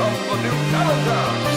Welcome to Battleground.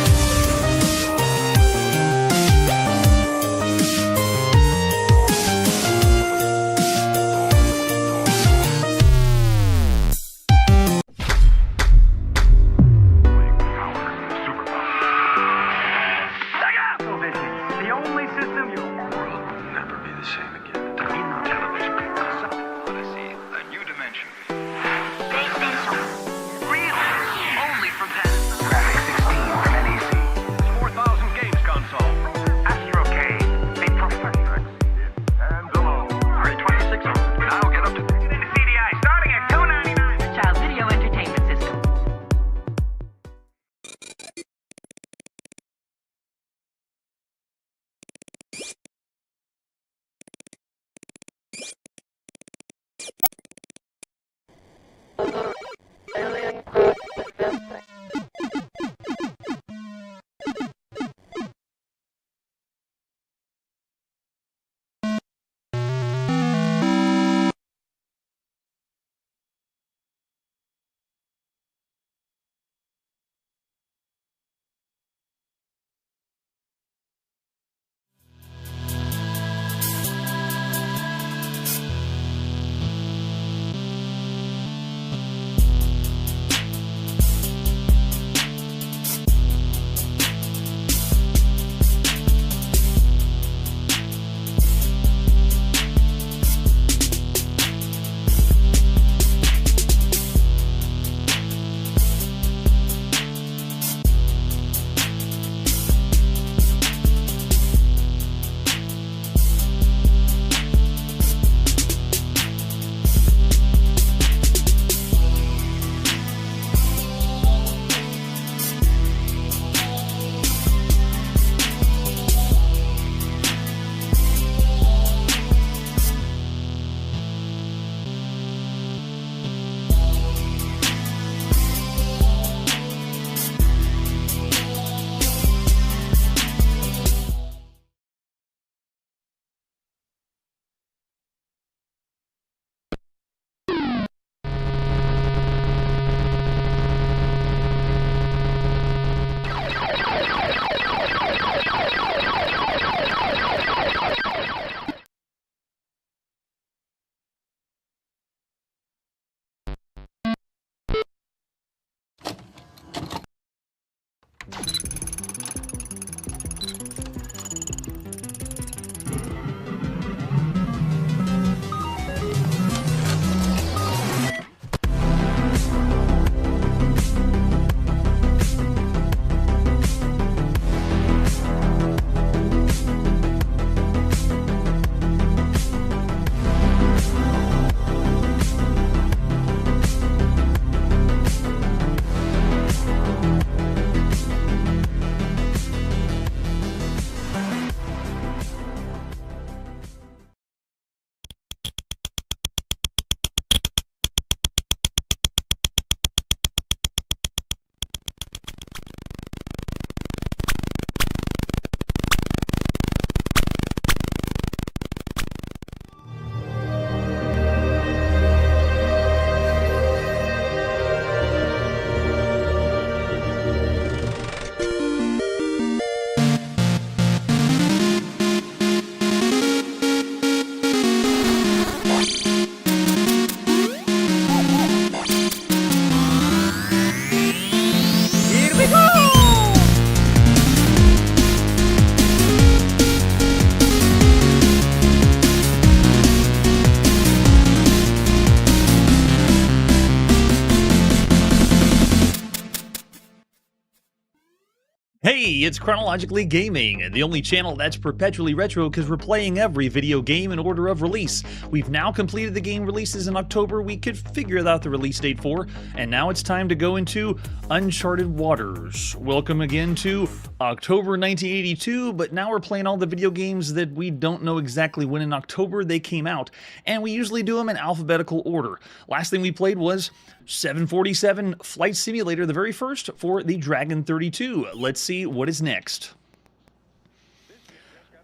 Hey, it's Chronologically Gaming, the only channel that's perpetually retro because we're playing every video game in order of release. We've now completed the game releases in October we could figure out the release date for, and now it's time to go into uncharted waters. Welcome again to October 1982, but now we're playing all the video games that we don't know exactly when in October they came out, and we usually do them in alphabetical order. Last thing we played was 747 Flight Simulator, the very first for the Dragon 32. Let's see what is next.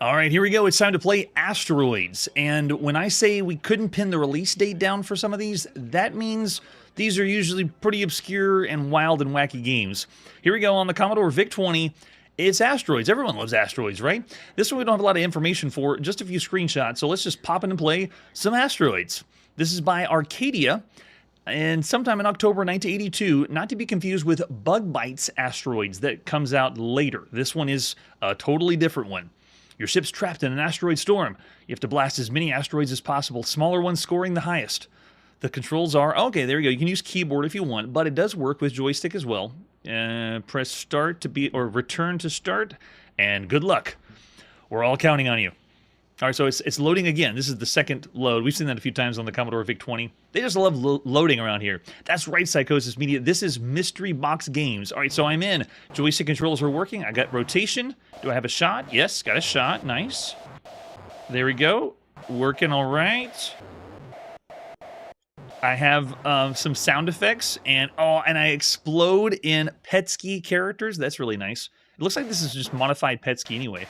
All right, here we go. It's time to play Asteroids. And when I say we couldn't pin the release date down for some of these, that means These are usually pretty obscure and wild and wacky games. Here we go on the Commodore VIC-20. It's asteroids. Everyone loves asteroids, right? This one we don't have a lot of information for, just a few screenshots. So let's just pop in and play some asteroids. This is by Arcadia, and sometime in October 1982, not to be confused with Bug Bites Asteroids that comes out later. This one is a totally different one. Your ship's trapped in an asteroid storm. You have to blast as many asteroids as possible, smaller ones scoring the highest. The controls are, okay, there you go. You can use keyboard if you want, but it does work with joystick as well. Press start to be, or return to start, and good luck. We're all counting on you. All right, so it's loading again. This is the second load. We've seen that a few times on the Commodore VIC-20. They just love loading around here. That's right, Psychosis Media. This is Mystery Box Games. All right, so I'm in. Joystick controls are working. I got rotation. Do I have a shot? Yes, got a shot. Nice. There we go. Working all right. I have some sound effects, and I explode in Petsky characters. That's really nice. It looks like this is just modified Petsky anyway.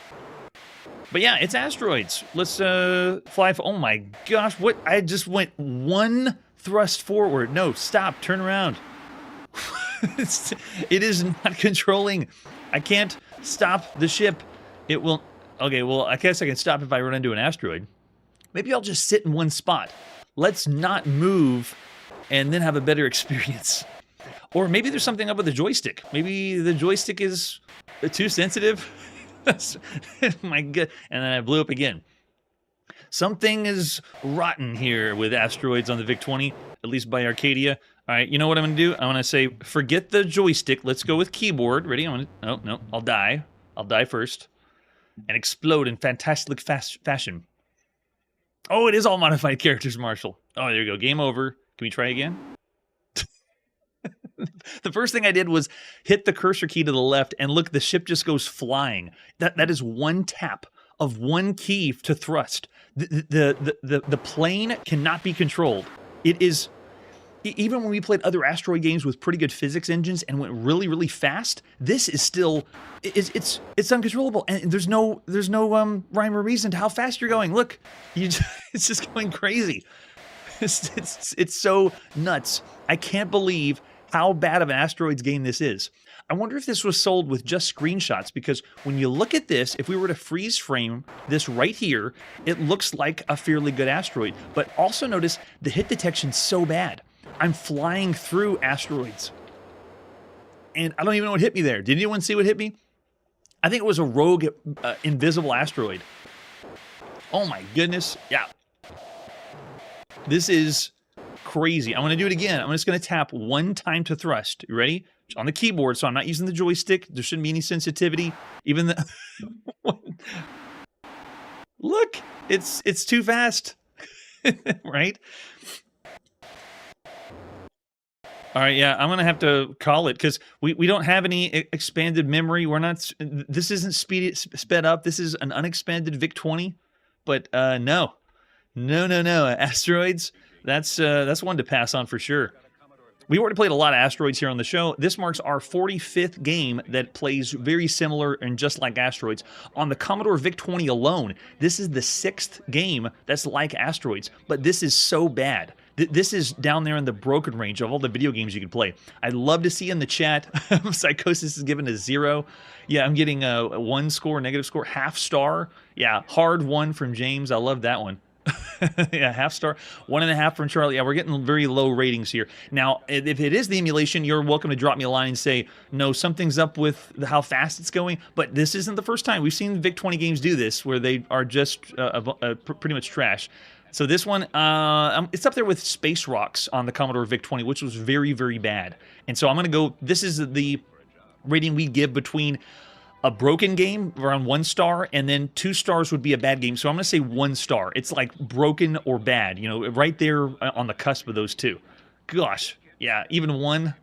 But yeah, it's asteroids. Let's fly. Oh my gosh, what? I just went one thrust forward. No, stop, turn around. It is not controlling. I can't stop the ship. It will. Okay, well, I guess I can stop if I run into an asteroid. Maybe I'll just sit in one spot. Let's not move and then have a better experience. Or maybe there's something up with the joystick. Maybe the joystick is too sensitive. My God. And then I blew up again. Something is rotten here with asteroids on the VIC-20, at least by Arcadia. All right, you know what I'm going to do? I'm going to say, forget the joystick. Let's go with keyboard. Ready? Oh, no, I'll die. I'll die first. And explode in fantastic fashion. Oh, it is all modified characters, Marshall. Oh, there you go. Game over. Can we try again? The first thing I did was hit the cursor key to the left, and look, the ship just goes flying. That is one tap of one key to thrust. The plane cannot be controlled. It is, even when we played other asteroid games with pretty good physics engines and went really, really fast, this is still, it's uncontrollable, and there's no rhyme or reason to how fast you're going. Look, it's just going crazy. It's so nuts. I can't believe how bad of an asteroids game this is. I wonder if this was sold with just screenshots, because when you look at this, if we were to freeze frame this right here, it looks like a fairly good asteroid. But also notice the hit detection's so bad. I'm flying through asteroids, and I don't even know what hit me there. Did anyone see what hit me? I think it was a rogue invisible asteroid. Oh my goodness. Yeah. This is crazy. I'm going to do it again. I'm just going to tap one time to thrust. You ready? On the keyboard, so I'm not using the joystick. There shouldn't be any sensitivity. Even the... Look, it's too fast. Right? All right, yeah, I'm going to have to call it, because we don't have any expanded memory. We're not... This isn't sped up. This is an unexpanded VIC-20. But no. No. Asteroids... That's one to pass on for sure. We already played a lot of asteroids here on the show. This marks our 45th game that plays very similar and just like asteroids. On the Commodore VIC-20 alone, this is the 6th game that's like asteroids, but this is so bad. This is down there in the broken range of all the video games you can play. I'd love to see in the chat, Psychosis is given a 0. Yeah, I'm getting a 1 score, negative score, half star. Yeah, hard 1 from James. I love that one. Yeah, half star, 1.5 from Charlie. Yeah, we're getting very low ratings here. Now, if it is the emulation, you're welcome to drop me a line and say, no, something's up with how fast it's going. But this isn't the first time. We've seen VIC-20 games do this, where they are just pretty much trash. So this one, it's up there with Space Rocks on the Commodore VIC-20, which was very, very bad. And so I'm going to go, this is the rating we give between a broken game, around 1 star, and then 2 stars would be a bad game. So I'm going to say 1 star. It's like broken or bad, you know, right there on the cusp of those two. Gosh, yeah, even 1.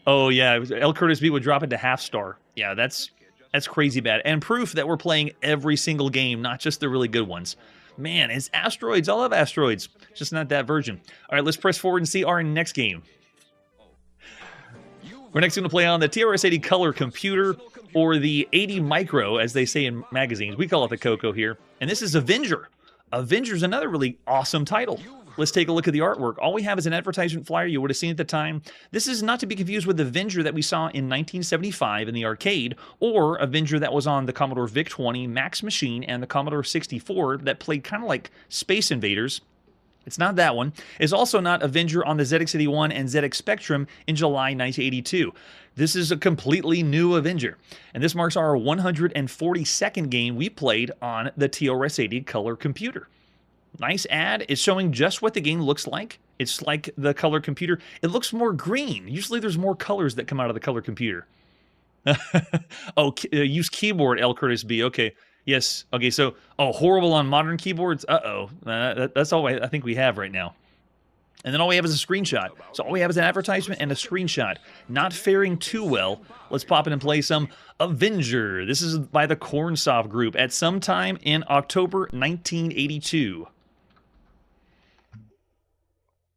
Oh, yeah, L. Curtis B would drop it to half star. Yeah, that's crazy bad. And proof that we're playing every single game, not just the really good ones. Man, it's asteroids. I love asteroids. Just not that version. All right, let's press forward and see our next game. We're next going to play on the TRS-80 Color Computer, or the 80 Micro, as they say in magazines. We call it the Coco here. And this is Avenger. Avenger's another really awesome title. let's take a look at the artwork. All we have is an advertisement flyer you would have seen at the time. This is not to be confused with Avenger that we saw in 1975 in the arcade, or Avenger that was on the Commodore VIC-20, Max Machine, and the Commodore 64 that played kind of like Space Invaders. It's not that one. It's also not Avenger on the ZX81 and ZX Spectrum in July 1982. This is a completely new Avenger, and this marks our 142nd game we played on the TRS-80 color computer. Nice ad. It's showing just what the game looks like. It's like the color computer. It looks more green. Usually there's more colors that come out of the color computer. Oh, use keyboard, L. Curtis B. Okay. Yes. Okay, so, oh, horrible on modern keyboards? Uh-oh. That's all I think we have right now. And then all we have is a screenshot. So all we have is an advertisement and a screenshot. Not faring too well. Let's pop in and play some Avenger. This is by the Cornsoft Group at some time in October 1982.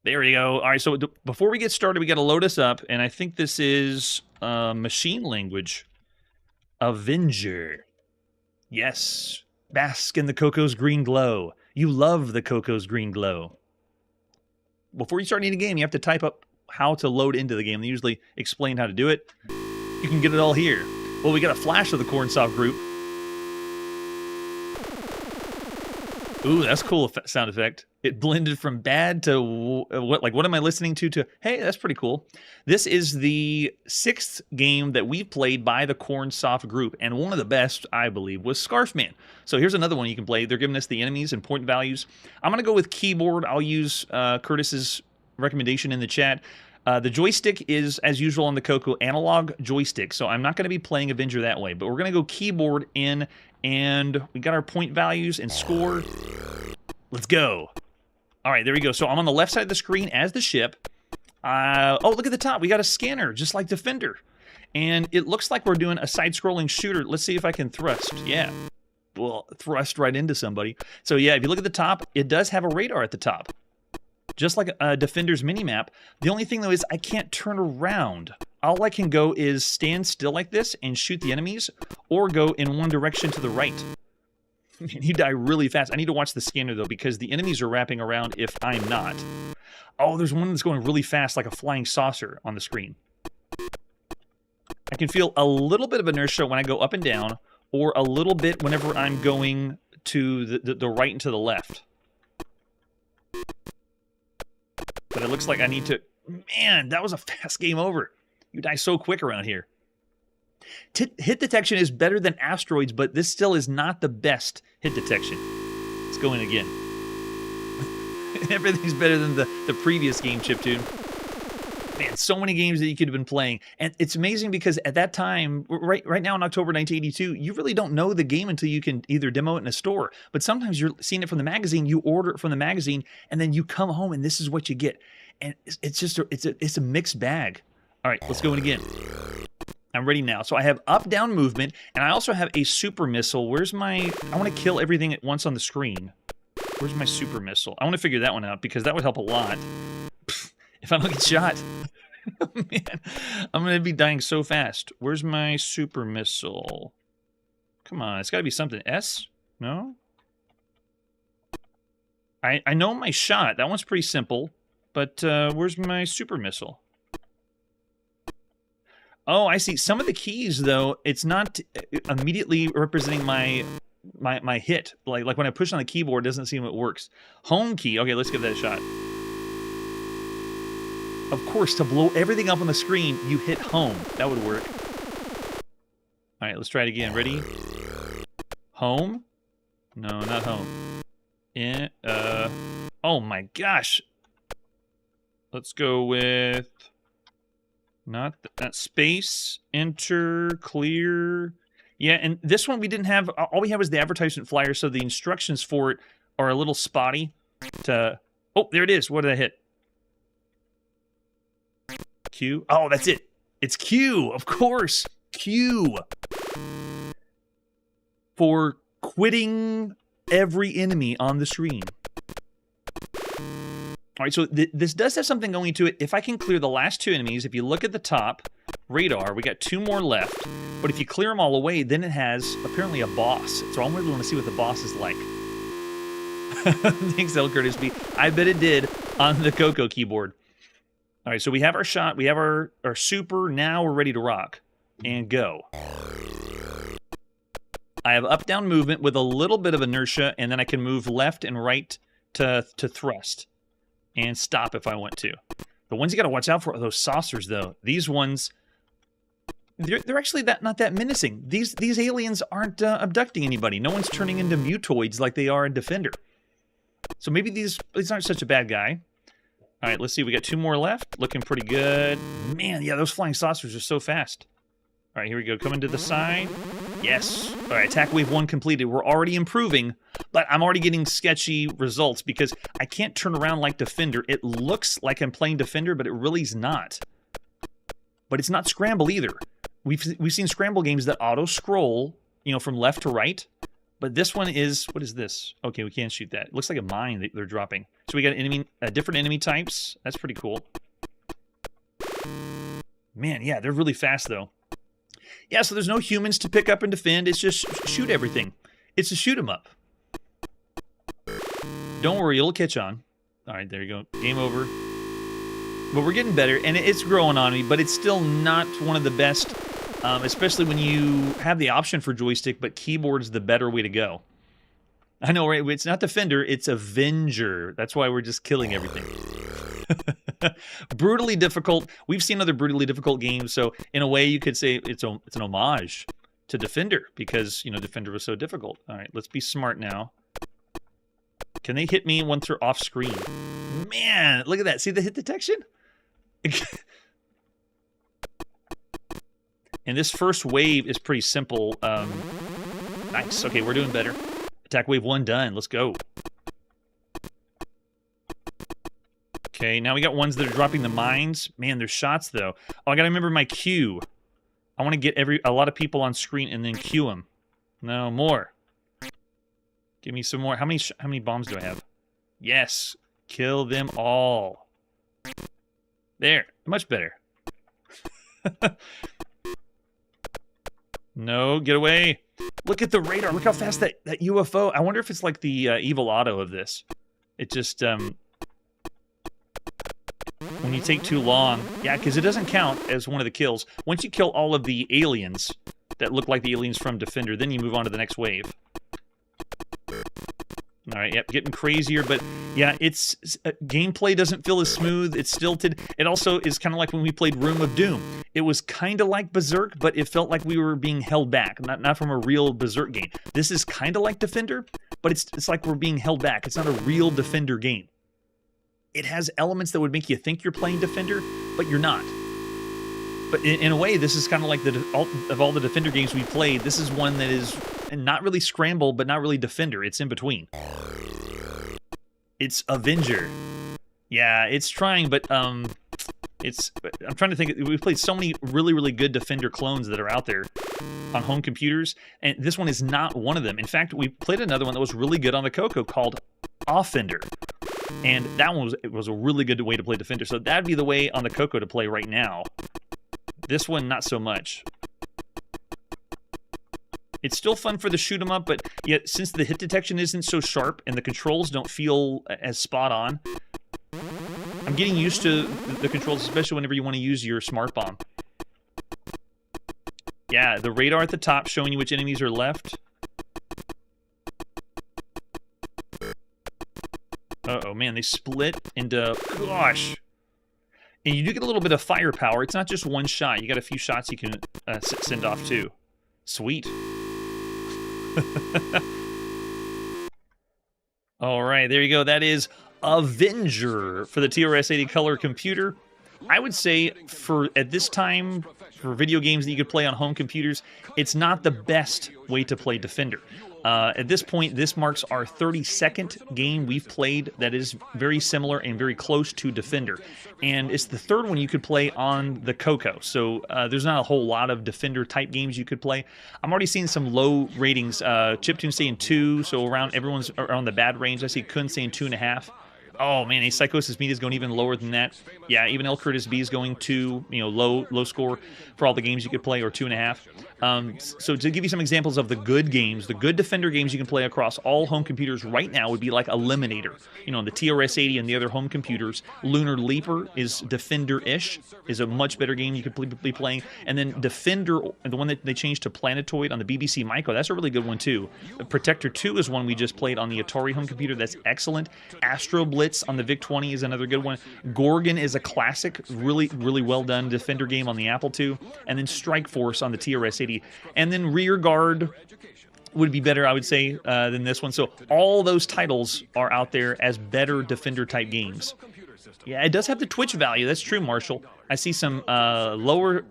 There we go. All right, so before we get started, we got to load us up, and I think this is machine language. Avenger. Yes. Bask in the cocoa's green glow. You love the cocoa's green glow. Before you start any game, you have to type up how to load into the game. They usually explain how to do it. You can get it all here. Well, we got a flash of the Cornsoft Group. Ooh, that's a cool sound effect. It blended from bad to what am I listening to hey, that's pretty cool. This is the 6th game that we've played by the Cornsoft Group, and one of the best, I believe, was Scarfman. So here's another one you can play. They're giving us the enemies and point values. I'm going to go with keyboard. I'll use Curtis's recommendation in the chat. The joystick is, as usual on the Coco, analog joystick, so I'm not going to be playing Avenger that way, but we're going to go keyboard in, and we got our point values and score. Let's go. All right, there we go. So I'm on the left side of the screen as the ship. Oh, look at the top. We got a scanner, just like Defender. And it looks like we're doing a side-scrolling shooter. Let's see if I can thrust. Yeah. Well, thrust right into somebody. So yeah, if you look at the top, it does have a radar at the top. Just like a Defender's minimap. The only thing, though, is I can't turn around. All I can go is stand still like this and shoot the enemies, or go in one direction to the right. You die really fast. I need to watch the scanner, though, because the enemies are wrapping around if I'm not. Oh, there's one that's going really fast, like a flying saucer on the screen. I can feel a little bit of inertia when I go up and down, or a little bit whenever I'm going to the right and to the left. But it looks like I need to... Man, that was a fast game over. You die so quick around here. Hit detection is better than asteroids, but this still is not the best hit detection. Let's go in again. Everything's better than the previous game, Chiptune. Man, so many games that you could have been playing. And it's amazing because at that time, right now in October 1982, you really don't know the game until you can either demo it in a store. But sometimes you're seeing it from the magazine, you order it from the magazine, and then you come home and this is what you get. And it's just it's a mixed bag. All right, let's go in again. I'm ready now. So I have up-down movement, and I also have a super missile. Where's my... I want to kill everything at once on the screen. Where's my super missile? I want to figure that one out, because that would help a lot. If I don't get shot. Man, I'm going to be dying so fast. Where's my super missile? Come on, it's got to be something. S? No? I know my shot. That one's pretty simple. But where's my super missile? Oh, I see. Some of the keys, though, it's not immediately representing my hit. Like when I push on the keyboard, it doesn't seem it works. Home key. Okay, let's give that a shot. Of course, to blow everything up on the screen, you hit home. That would work. All right, let's try it again. Ready? Home? No, not home. In, oh my gosh. Let's go with... Not that space, enter, clear. Yeah, and this one we didn't have, all we have is the advertisement flyer, so the instructions for it are a little spotty. Oh, there it is. What did I hit? Q? Oh, that's it. It's Q, of course. Q. For quitting every enemy on the screen. All right, so this does have something going to it. If I can clear the last two enemies, if you look at the top, radar, we got 2 more left. But if you clear them all away, then it has apparently a boss. So I'm really want to see what the boss is like. Thanks, El Curtis B. I bet it did on the Coco keyboard. All right, so we have our shot. We have our super. Now we're ready to rock. And go. I have up-down movement with a little bit of inertia, and then I can move left and right to thrust. And stop if I want to. The ones you got to watch out for are those saucers, though. These ones, they're actually not that menacing. These aliens aren't abducting anybody. No one's turning into mutoids like they are in Defender. So maybe these aren't such a bad guy. All right, let's see. We got 2 more left. Looking pretty good. Man, yeah, those flying saucers are so fast. All right, here we go. Coming to the side. Yes. All right, attack wave 1 completed. We're already improving, but I'm already getting sketchy results because I can't turn around like Defender. It looks like I'm playing Defender, but it really is not. But it's not Scramble either. We've seen Scramble games that auto-scroll, you know, from left to right. But this one is, what is this? Okay, we can't shoot that. It looks like a mine that they're dropping. So we got different enemy types. That's pretty cool. Man, yeah, they're really fast, though. Yeah, so there's no humans to pick up and defend. It's just shoot everything. It's a shoot 'em up. Don't worry, it'll catch on. All right, there you go. Game over. But we're getting better, and it's growing on me, but it's still not one of the best, especially when you have the option for joystick, but keyboard's the better way to go. I know, right? It's not Defender, it's Avenger. That's why we're just killing everything. Brutally difficult. We've seen other brutally difficult games, so in a way you could say it's an homage to Defender because, you know, Defender was so difficult. All right, let's be smart now. Can they hit me once they're off screen? Man, look at that. See the hit detection? And this first wave is pretty simple. Nice. Okay, we're doing better. Attack wave 1 done. Let's go. Okay, now we got ones that are dropping the mines. Man, there's shots, though. Oh, I gotta remember my queue. I want to get a lot of people on screen and then queue them. No, more. Give me some more. How many bombs do I have? Yes. Kill them all. There. Much better. No, get away. Look at the radar. Look how fast that UFO. I wonder if it's like the evil auto of this. It just, when you take too long. Yeah, because it doesn't count as one of the kills. Once you kill all of the aliens that look like the aliens from Defender, then you move on to the next wave. All right, yep, getting crazier, but yeah, it's gameplay doesn't feel as smooth. It's stilted. It also is kind of like when we played Room of Doom. It was kind of like Berserk, but it felt like we were being held back, not from a real Berserk game. This is kind of like Defender, but it's like we're being held back. It's not a real Defender game. It has elements that would make you think you're playing Defender, but you're not. But in a way, this is kind of like of all the Defender games we played, this is one that is not really Scramble, but not really Defender. It's in between. It's Avenger. Yeah, it's trying, but I'm trying to think. We've played so many really, really good Defender clones that are out there on home computers, and this one is not one of them. In fact, we played another one that was really good on the Coco called Offender. And that one was a really good way to play Defender. So that'd be the way on the Coco to play right now. This one, not so much. It's still fun for the shoot 'em up, but yet since the hit detection isn't so sharp and the controls don't feel as spot on, I'm getting used to the controls, especially whenever you want to use your smart bomb. Yeah, the radar at the top showing you which enemies are left. Uh-oh, man, they split into... Gosh! And you do get a little bit of firepower. It's not just one shot. You got a few shots you can send off, too. Sweet. All right, there you go. That is Avenger for the TRS-80 color computer. I would say at this time, for video games that you could play on home computers, it's not the best way to play Defender. At this point, this marks our 32nd game we've played that is very similar and very close to Defender. And it's the third one you could play on the Coco. So there's not a whole lot of Defender-type games you could play. I'm already seeing some low ratings. Chiptune saying 2, so everyone's around the bad range. I see Kun saying 2.5. Oh man, a Psychosis Media is going even lower than that. Yeah, even El Curtis B is going to, low score for all the games you could play, or 2.5. So to give you some examples of the good games, the good Defender games you can play across all home computers right now would be like Eliminator. On the TRS-80 and the other home computers. Lunar Leaper is Defender-ish, is a much better game you could be playing. And then Defender, the one that they changed to Planetoid on the BBC Micro, that's a really good one too. Protector 2 is one we just played on the Atari home computer. That's excellent. Astro Blitz on the VIC-20 is another good one. Gorgon is a classic, really, really well done Defender game on the Apple II. And then Strike Force on the TRS-80. And then Rear Guard would be better, I would say, than this one. So all those titles are out there as better Defender-type games. Yeah, it does have the Twitch value. That's true, Marshall. I see some lower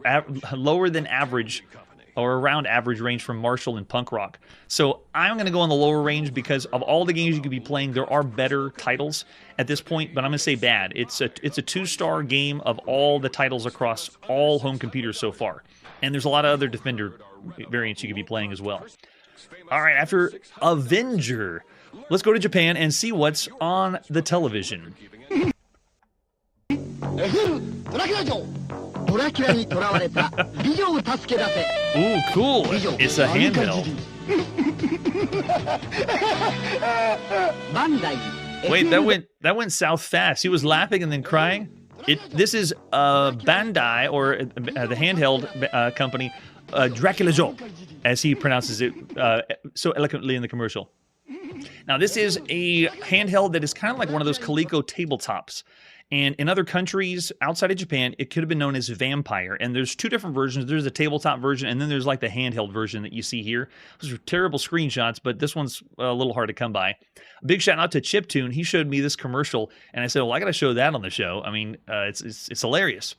than average, or around average range from Marshall and Punk Rock. So I'm going to go on the lower range because of all the games you could be playing, there are better titles at this point, but I'm going to say bad. It's a 2-star game of all the titles across all home computers so far. And there's a lot of other Defender variants you could be playing as well. All right, after Avenger, let's go to Japan and see what's on the television. Ooh, cool. It's a handheld. Wait, that went south fast. He was laughing and then crying. This is Bandai, or the handheld company, Dracula Joe, as he pronounces it so eloquently in the commercial. Now, this is a handheld that is kind of like one of those Coleco tabletops. And in other countries outside of Japan, it could have been known as Vampire. And there's two different versions. There's a tabletop version, and then there's like the handheld version that you see here. Those are terrible screenshots, but this one's a little hard to come by. Big shout out to Chiptune. He showed me this commercial, and I said, well, I got to show that on the show. I mean, it's hilarious.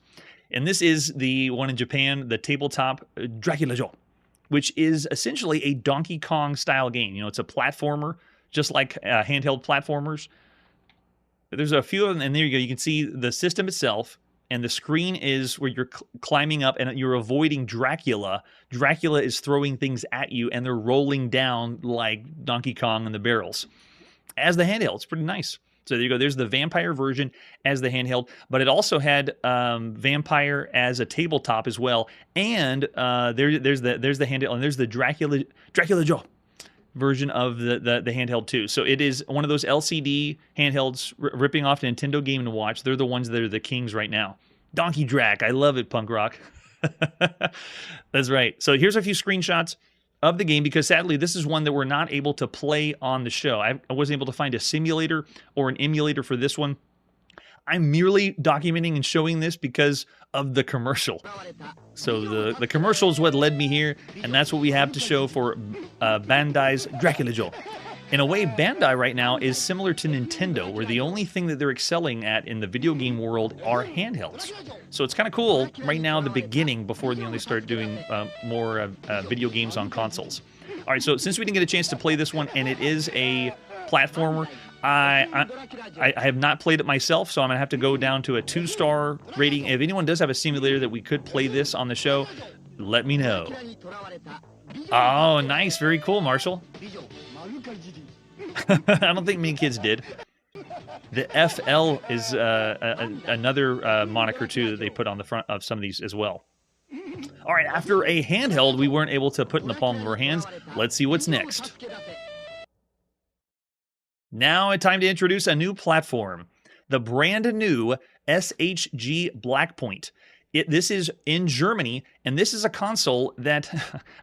And this is the one in Japan, the tabletop Dracula Joe, which is essentially a Donkey Kong style game. It's a platformer, just like handheld platformers. There's a few of them, and there you go. You can see the system itself, and the screen is where you're climbing up, and you're avoiding Dracula. Dracula is throwing things at you, and they're rolling down like Donkey Kong and the barrels. As the handheld, it's pretty nice. So there you go. There's the Vampire version as the handheld, but it also had Vampire as a tabletop as well. And there's the handheld, and there's the Dracula Joe version of the handheld too. So it is one of those LCD handhelds ripping off Nintendo Game & Watch. They're the ones that are the kings right now. Donkey Drac, I love it, Punk Rock. That's right. So here's a few screenshots of the game, because sadly this is one that we're not able to play on the show. I wasn't able to find a simulator or an emulator for this one. I'm merely documenting and showing this because of the commercial. So the commercial is what led me here, and that's what we have to show for Bandai's Dracula Joe. In a way, Bandai right now is similar to Nintendo, where the only thing that they're excelling at in the video game world are handhelds. So it's kind of cool right now, the beginning, before they start doing more video games on consoles. All right, so since we didn't get a chance to play this one, and it is a platformer, I have not played it myself, so I'm going to have to go down to a 2-star rating. If anyone does have a simulator that we could play this on the show, let me know. Oh, nice. Very cool, Marshall. I don't think many kids did. The FL is another moniker, too, that they put on the front of some of these as well. All right, after a handheld we weren't able to put in the palm of our hands, let's see what's next. Now it's time to introduce a new platform, the brand new SHG Blackpoint. This is in Germany, and this is a console that,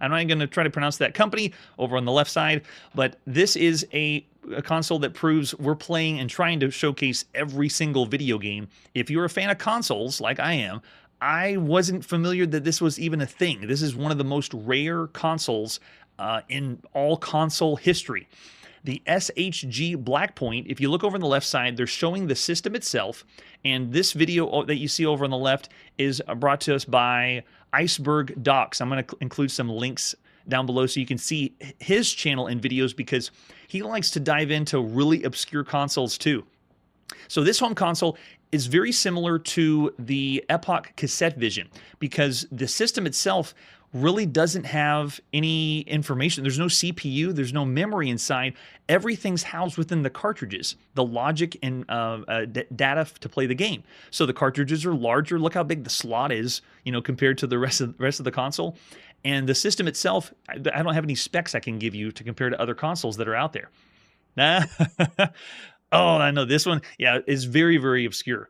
I'm not going to try to pronounce that company over on the left side, but this is a console that proves we're playing and trying to showcase every single video game. If you're a fan of consoles, like I am, I wasn't familiar that this was even a thing. This is one of the most rare consoles in all console history. The SHG Blackpoint, if you look over on the left side, they're showing the system itself, and this video that you see over on the left is brought to us by Iceberg Docs. I'm going to include some links down below so you can see his channel and videos, because he likes to dive into really obscure consoles too. So this home console is very similar to the Epoch Cassette Vision, because the system itself really doesn't have any information. There's no CPU, there's no memory inside. Everything's housed within the cartridges, the logic and data to play the game. So the cartridges are larger. Look how big the slot is, compared to the rest of the console. And the system itself, I don't have any specs I can give you to compare to other consoles that are out there. Oh, I know this one. Yeah, is very, very obscure.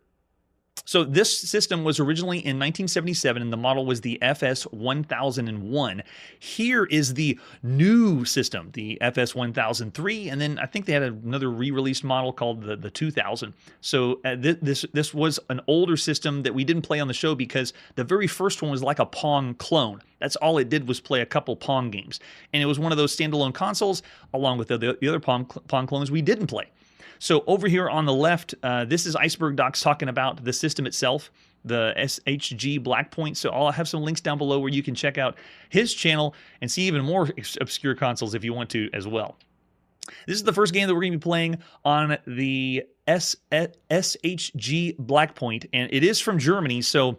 So this system was originally in 1977, and the model was the FS1001. Here is the new system, the FS1003, and then I think they had another re-released model called the 2000. So this was an older system that we didn't play on the show because the very first one was like a Pong clone. That's all it did was play a couple Pong games, and it was one of those standalone consoles along with the other Pong clones we didn't play. So over here on the left, this is Iceberg Docs talking about the system itself, the SHG Blackpoint. So I'll have some links down below where you can check out his channel and see even more obscure consoles if you want to as well. This is the first game that we're going to be playing on the SHG Blackpoint, and it is from Germany. So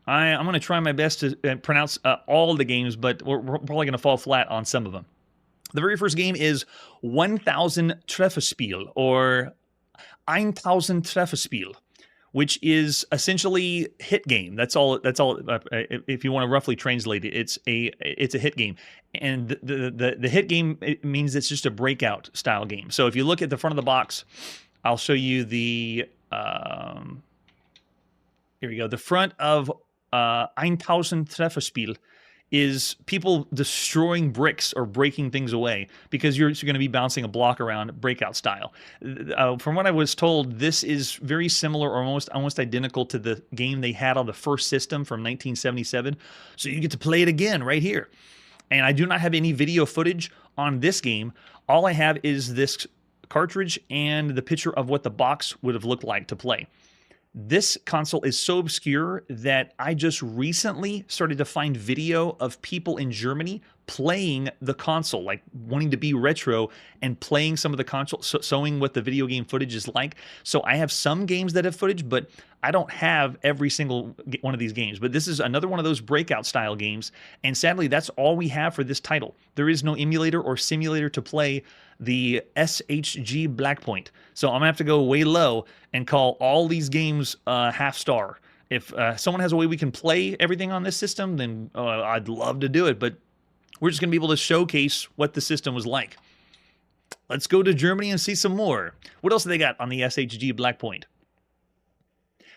I'm going to try my best to pronounce all the games, but we're probably going to fall flat on some of them. The very first game is 1000 Trefferspiel, or 1000 Trefferspiel, which is essentially hit game. That's all. If you want to roughly translate it, it's a hit game, and the hit game, it means it's just a breakout style game. So if you look at the front of the box, I'll show you the. Here we go. The front of 1000 Trefferspiel is people destroying bricks or breaking things away because you're going to be bouncing a block around breakout style. From what I was told, this is very similar or almost identical to the game they had on the first system from 1977. So you get to play it again right here. And I do not have any video footage on this game. All I have is this cartridge and the picture of what the box would have looked like to play. This console is so obscure that I just recently started to find video of people in Germany playing the console, like wanting to be retro and playing some of the console, showing what the video game footage is like. So I have some games that have footage, but I don't have every single one of these games. But this is another one of those breakout style games, and sadly, that's all we have for this title. There is no emulator or simulator to play the SHG Blackpoint. So I'm gonna have to go way low and call all these games half star. If someone has a way we can play everything on this system, then I'd love to do it, but we're just gonna be able to showcase what the system was like. Let's go to Germany and see some more. What else do they got on the SHG Blackpoint?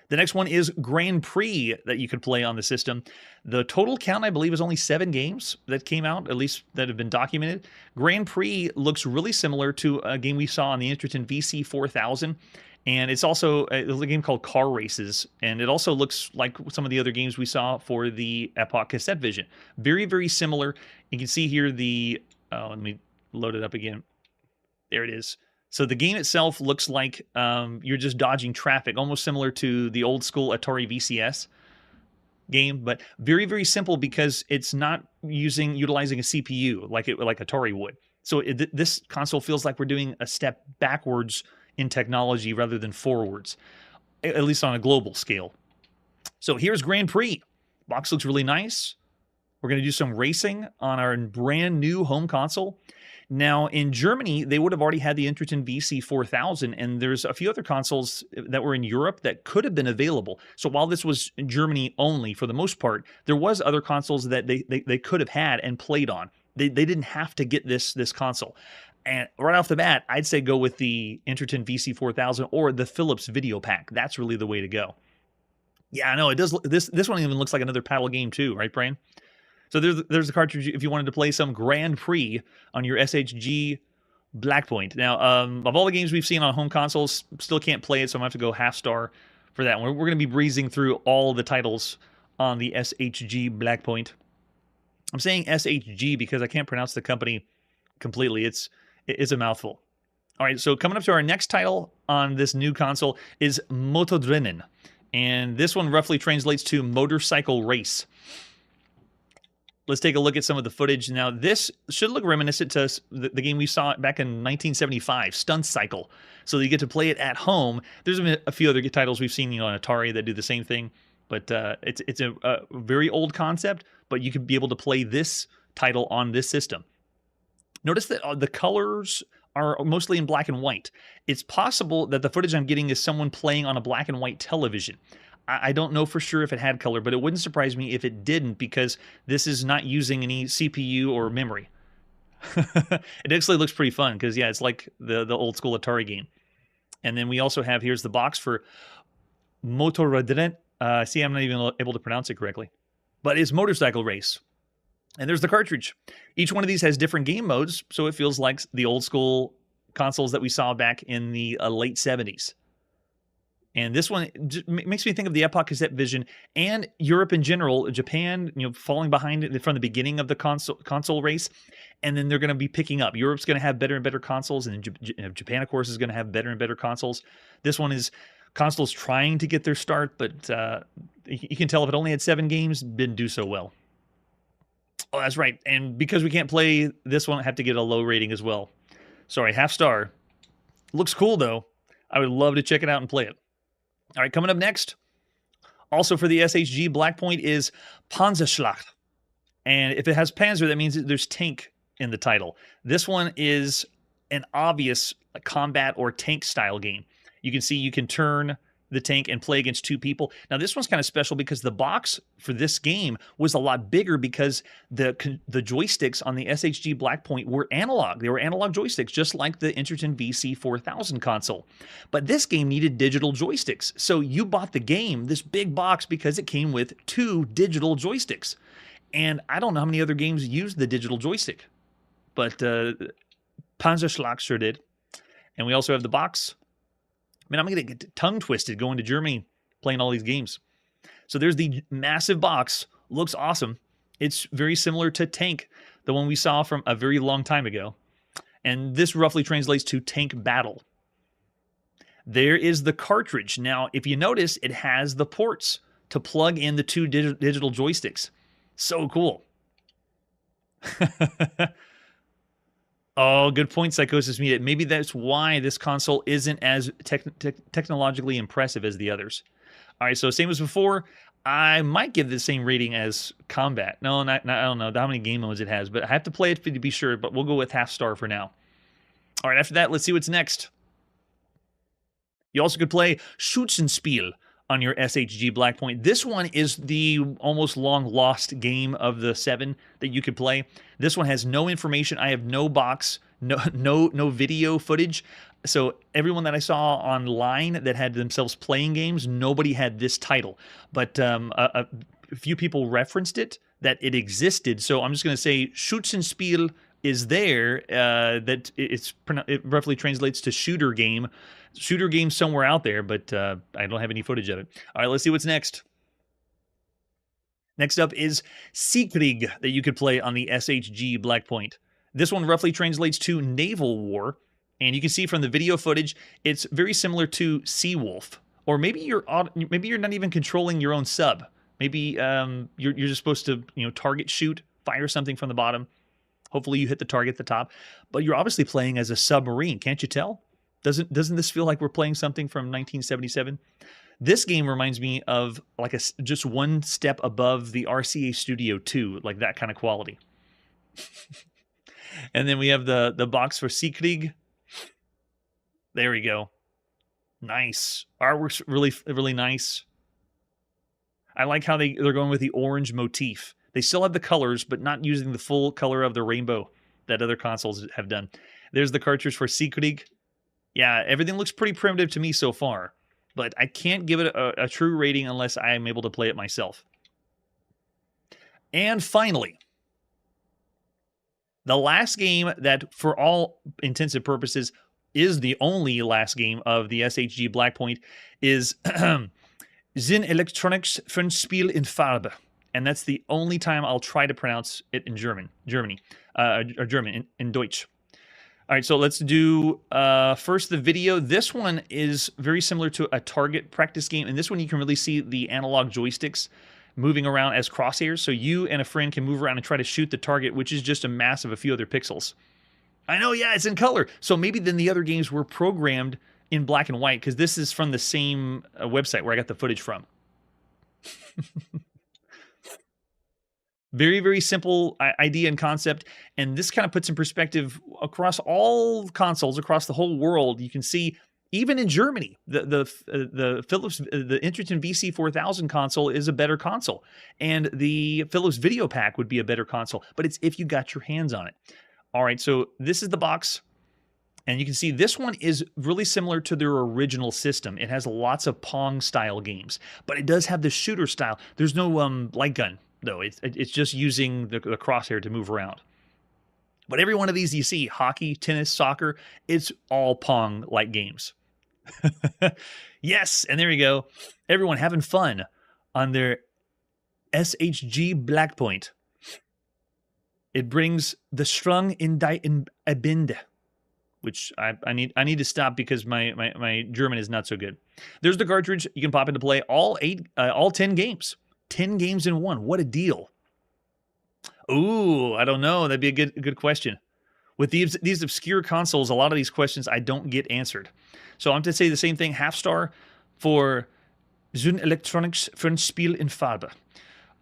The next one is Grand Prix that you could play on the system. The total count, I believe, is only 7 games that came out, at least that have been documented. Grand Prix looks really similar to a game we saw on the Interton VC4000. And it's also a game called Car Races. And it also looks like some of the other games we saw for the Epoch Cassette Vision. Very, very similar. You can see here the... let me load it up again. There it is. So the game itself looks like you're just dodging traffic, almost similar to the old school Atari VCS game, but very, very simple because it's not utilizing a CPU like Atari would. So this console feels like we're doing a step backwards in technology rather than forwards, at least on a global scale. So here's Grand Prix. Box looks really nice. We're going to do some racing on our brand new home console. Now, in Germany, they would have already had the Interton VC4000, and there's a few other consoles that were in Europe that could have been available. So while this was in Germany only, for the most part, there was other consoles that they could have had and played on. They didn't have to get this console. And right off the bat, I'd say go with the Interton VC4000 or the Philips Video Pack. That's really the way to go. Yeah, I know, it does. This one even looks like another paddle game too, right, Brian? So there's the cartridge if you wanted to play some Grand Prix on your SHG Blackpoint. Now, of all the games we've seen on home consoles, still can't play it, so I'm going to have to go half star for that one. We're going to be breezing through all the titles on the SHG Blackpoint. I'm saying SHG because I can't pronounce the company completely. It's a mouthful. All right, so coming up to our next title on this new console is Motordrennen. And this one roughly translates to motorcycle race. Let's take a look at some of the footage. Now, this should look reminiscent to the game we saw back in 1975, Stunt Cycle. So you get to play it at home. There's a few other titles we've seen on Atari that do the same thing. But it's a very old concept, but you could be able to play this title on this system. Notice that the colors are mostly in black and white. It's possible that the footage I'm getting is someone playing on a black and white television. I don't know for sure if it had color, but it wouldn't surprise me if it didn't, because this is not using any CPU or memory. It actually looks pretty fun because, yeah, it's like the old school Atari game. And then we also have, here's the box for Motorradren. See, I'm not even able to pronounce it correctly, but it's Motorcycle Race. And there's the cartridge. Each one of these has different game modes, so it feels like the old school consoles that we saw back in the late 70s. And this one makes me think of the Epoch Cassette Vision and Europe in general. Japan, falling behind from the beginning of the console race, and then they're going to be picking up. Europe's going to have better and better consoles, and Japan, of course, is going to have better and better consoles. This one is consoles trying to get their start, but you can tell if it only had 7 games, didn't do so well. Oh, that's right. And because we can't play this one, I have to get a low rating as well. Sorry, half star. Looks cool, though. I would love to check it out and play it. All right, coming up next, also for the SHG Blackpoint, is Panzerschlacht. And if it has Panzer, that means there's tank in the title. This one is an obvious combat or tank style game. You can see you can turn the tank and play against 2 people. Now, this one's kind of special because the box for this game was a lot bigger because the joysticks on the SHG Blackpoint were analog. They were analog joysticks, just like the Enterton VC4000 console. But this game needed digital joysticks. So you bought the game, this big box, because it came with 2 digital joysticks. And I don't know how many other games used the digital joystick, but Panzerschlacht sure did. And we also have the box. Man, I'm going to get tongue twisted going to Germany playing all these games. So there's the massive box. Looks awesome. It's very similar to Tank, the one we saw from a very long time ago. And this roughly translates to Tank Battle. There is the cartridge. Now, if you notice, it has the ports to plug in the 2 digital joysticks. So cool. Oh, good point, Psychosis Media. Maybe that's why this console isn't as technologically impressive as the others. All right, so same as before, I might give the same rating as Combat. No, I don't know how many game modes it has, but I have to play it to be sure, but we'll go with half star for now. All right, after that, let's see what's next. You also could play Schützenspiel on your SHG Blackpoint. This one is the almost long-lost game of the 7 that you could play. This one has no information. I have no box, no video footage. So everyone that I saw online that had themselves playing games, nobody had this title. But a few people referenced it, that it existed. So I'm just going to say Schützenspiel is there. That it roughly translates to shooter game. Shooter game somewhere out there, but I don't have any footage of it. All right, let's see what's next. Next up is Seekrieg that you could play on the SHG Blackpoint. This one roughly translates to Naval War, and you can see from the video footage, it's very similar to Seawolf. Or maybe you're not even controlling your own sub. Maybe you're just supposed to target shoot, fire something from the bottom. Hopefully you hit the target at the top, but you're obviously playing as a submarine. Can't you tell? Doesn't this feel like we're playing something from 1977? This game reminds me of like just one step above the RCA Studio 2, like that kind of quality. And then we have the box for Seekrieg. There we go. Nice. Artwork's really nice. I like how they're going with the orange motif. They still have the colors, but not using the full color of the rainbow that other consoles have done. There's the cartridge for Seekrieg. Yeah, everything looks pretty primitive to me so far, but I can't give it a true rating unless I am able to play it myself. And finally, the last game that, for all intents and purposes, is the only last game of the SHG Blackpoint is Sinn Electronics Fernspiel in Farbe. And that's the only time I'll try to pronounce it in German, in Deutsch. All right, so let's do first the video. This one is very similar to a target practice game. And this one you can really see the analog joysticks moving around as crosshairs. So you and a friend can move around and try to shoot the target, which is just a mass of a few other pixels. I know, yeah, it's in color. So maybe then the other games were programmed in black and white, because this is from the same website where I got the footage from. Very, very simple idea and concept, and this kind of puts in perspective across all consoles across the whole world. You can see even in Germany, the Philips the Interton VC4000 console is a better console, and the Philips Video Pack would be a better console. But it's if you got your hands on it. All right, so this is the box. And you can see this one is really similar to their original system. It has lots of Pong-style games, but it does have the shooter style. There's no light gun, though. It's just using the crosshair to move around. But every one of these you see, hockey, tennis, soccer, it's all Pong-like games. Yes, and there you go. Everyone having fun on their SHG Blackpoint. It brings the strung in a bind, which I need to stop because my German is not so good. There's the cartridge. You can pop into play all 10 games. 10 games in one. What a deal. Ooh, I don't know. That'd be a good question. With these obscure consoles, a lot of these questions I don't get answered. So I'm to say the same thing. Half star for Zun Electronics für ein Spiel in Farbe.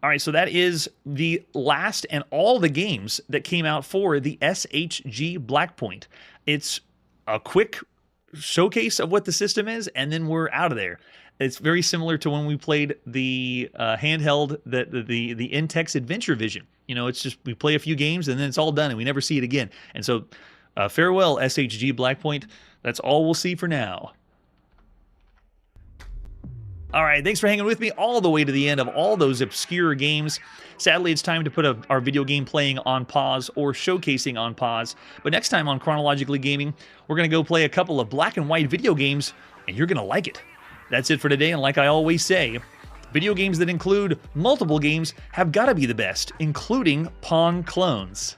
All right, so that is the last and all the games that came out for the SHG Blackpoint. It's a quick showcase of what the system is, and then we're out of there. It's very similar to when we played the handheld, the Intex Adventure Vision. You know, it's just we play a few games and then it's all done and we never see it again. And so farewell, SHG Blackpoint. That's all we'll see for now. All right, thanks for hanging with me all the way to the end of all those obscure games. Sadly, it's time to put our video game playing on pause or showcasing on pause. But next time on Chronologically Gaming, we're going to go play a couple of black and white video games, and you're going to like it. That's it for today, and like I always say, video games that include multiple games have got to be the best, including Pong clones.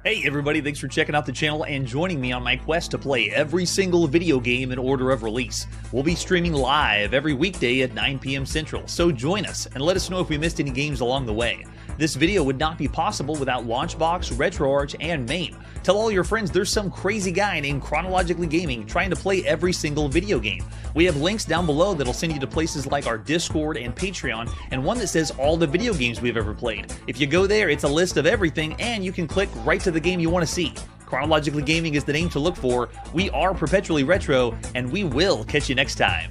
Hey everybody, thanks for checking out the channel and joining me on my quest to play every single video game in order of release. We'll be streaming live every weekday at 9 p.m. Central, so join us and let us know if we missed any games along the way. This video would not be possible without Launchbox, RetroArch, and MAME. Tell all your friends there's some crazy guy named Chronologically Gaming trying to play every single video game. We have links down below that'll send you to places like our Discord and Patreon, and one that says all the video games we've ever played. If you go there, it's a list of everything, and you can click right to the game you want to see. Chronologically Gaming is the name to look for. We are Perpetually Retro, and we will catch you next time.